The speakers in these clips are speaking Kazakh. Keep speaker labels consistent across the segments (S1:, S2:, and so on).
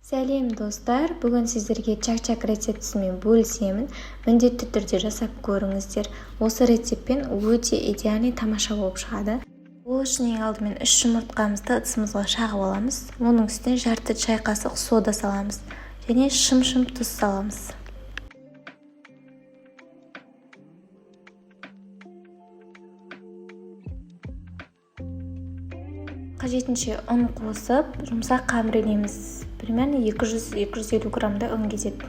S1: Сәлем достар, бүгін сіздерге чак-чак рецептісімен бөлісемін. Міндетті түрде жасап көріңіздер. Осы рецептпен өте идеальный тамаша болып шығады. Ол үшін ең алдымен 3 жұмыртқамызды ыдысымызға шағып аламыз. Оның үстіне жарты чай қасық сода саламыз және шым-шым тұз саламыз. Қажетінше ұн қосып, жұмсақ қамыр илейміз. Примерно 200-250 граммда ұн кетеді.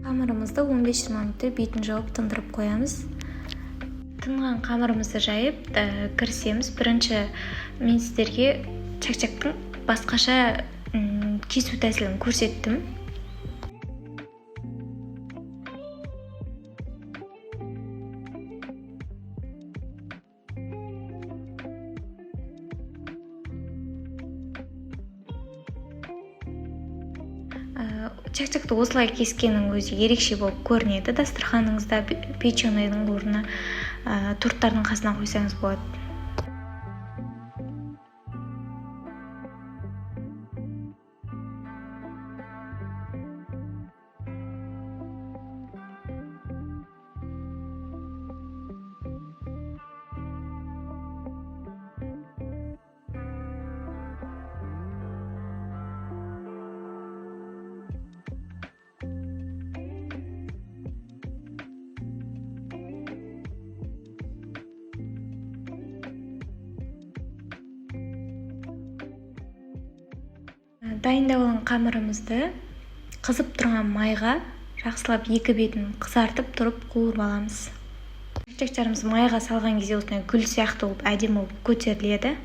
S1: Қамырымызды 15-20 минутта бетін жауып тындырып қоямыз. Тынған қамырымызды жайып кірісеміз. Бірінші мен сіздерге чак-чактың басқаша кесу тәсілін көрсеттім. Чак-чакты осылай кескеннің өзі ерекше болып көрінеді. Дастарханыңызда печеньенің орнына торттардың қасына қойсаңыз болады. Дайындап алған қамырымызды қызып тұрған майға жақсылап екі бетін қызартып тұрып қуырып аламыз. Чак-чактарымыз майға салған кезде осындай гүл сияқты болып әдемі болып көтеріледі.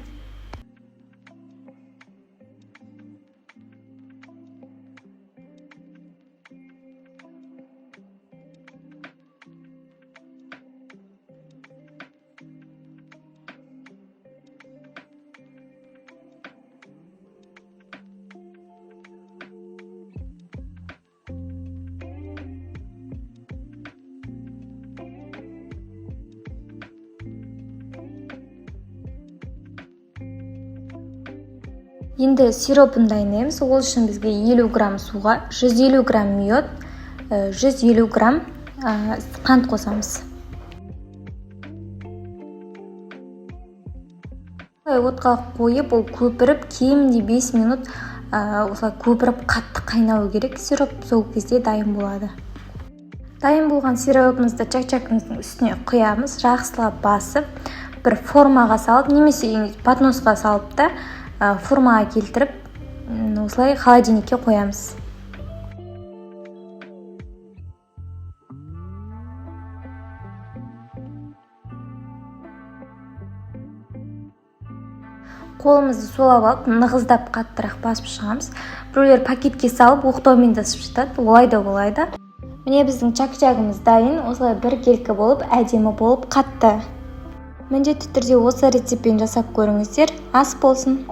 S1: Енді сиропын дайындаймыз. Ол үшін бізге 50 грамм суға 150 грамм мед, 150 грамм қант қосамыз. Отқа қойып, ол көпіріп, кемінде 5 минут осылай көпіріп қатты қайнауы керек. Сироп сол кезде дайын болады. Дайын болған сиропымызды чак-чактың үстіне құямыз, жақсылап басып, бір формаға салып, немесе подносқа салып та формаға келтіріп, осылай холодильникке қоямыз. Қолымызды солап алып, нығыздап қаттырақ басып шығамыз. Біреулер пакетке салып, оқтаумен да ысып жатады, олай да болайды. Міне біздің чак-чагымыз дайын, осылай бір келкі болып, әдемі болып қатты. Міндетті түрде осы рецептпен жасап көріңіздер. Ас болсын.